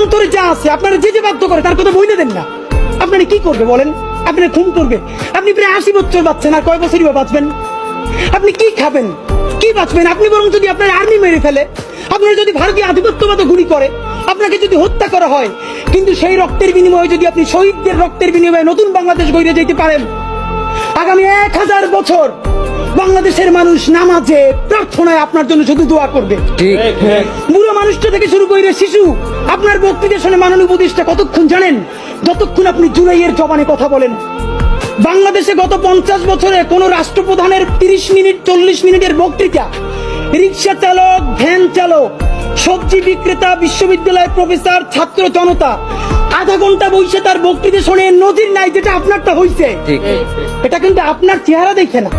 অন্তরে যা আছে আপনারা যে বাধ্য করে তার কথা বইলে দেন না। আপনারা কি করবে বলেন? আপনারা খুন করবে? আপনি প্রায় 80 বছর বাঁচছেন, আর কয় বছরই বা বাঁচবেন? আপনি কি খাবেন, কি বাঁচবেন? আপনি বরং যদি আপনার আর্মি মেরে ফেলে, আপনার যদি ভারতীয় আধিপত্যবাদ গুলি করে, আপনাকে যদি হত্যা করা হয়, কিন্তু সেই রক্তের বিনিময়ে যদি আপনি শহীদদের রক্তের বিনিময়ে নতুন বাংলাদেশ গড়ে যেতে পারেন, আগামী 1000 বছর বাংলাদেশের মানুষ নামাজে প্রার্থনায় আপনার জন্য শুধু দোয়া করবে। ঠিক। বুড়ো মানুষটা থেকে শুরু করে শিশু আপনার বক্তৃতা শুনে মাননীয় উপদেষ্টা কতক্ষণ জানেন? যতক্ষণ আপনি জুলাইয়ের জবানে কথা বলেন। বাংলাদেশে গত 50 বছরে কোন রাষ্ট্রপ্রধানের 30 মিনিট 40 মিনিটের বক্তৃতা, রিক্সা চালক, ভ্যান চালক, সবজি বিক্রেতা, বিশ্ববিদ্যালয়ের প্রফেসর, ছাত্র জনতা আধা ঘন্টা বসে তার বক্তৃতা শুনে নজির নাই, যেটা আপনারটা হইছে। ঠিক। এটা কিন্তু আপনার চেহারা দেখে না।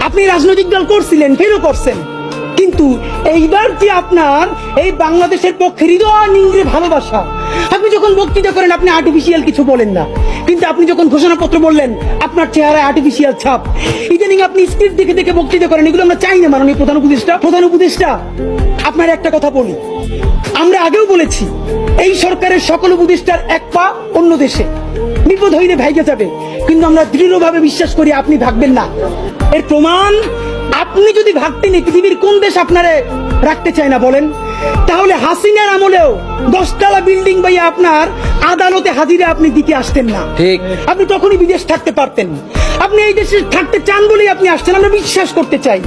আপনি রাজনৈতিক দল করছিলেন, ফেরও করছেন, কিন্তু এইবার যে আপনার এই বাংলাদেশের পক্ষে হৃদয় নিংড়ে ভালোবাসা, আপনি যখন বক্তৃতা করেন আপনি আর্টিফিশিয়াল কিছু বলেন না, কিন্তু আপনি যখন ঘোষণাপত্র বললেন আপনার চেহারায় আর্টিফিশিয়াল ছাপ। ইদানিং আপনি স্ক্রিপ্ট দেখে দেখে বক্তৃতা করেন, এগুলো আমরা চাই না। মাননীয় প্রধান উপদেষ্টা আপনার একটা কথা বলি, আমরা আগেও বলেছি এই সরকারের সকল উপদেষ্টার এক পা অন্য দেশে, বিপদ হইলে ভাইগে যাবে, কিন্তু আমরা দৃঢ়ভাবে বিশ্বাস করি আপনি ভাগবেন না। এর প্রমাণ, আপনি যদি ভাগতেন এই পৃথিবীর কোন দেশ আপনারে রাখতে চায় না বলেন? তাহলে হাসিনার আমলেও 10 তলা বিল্ডিং বাইয়া আপনার আদালতে হাজিরা আপনি দিতে আসতেন না। ঠিক। আপনি তখনই বিদেশ থাকতে পারতেন। আপনি এই দেশে থাকতে চান বলেই আপনি আসছেন, আমরা বিশ্বাস করতে চাই।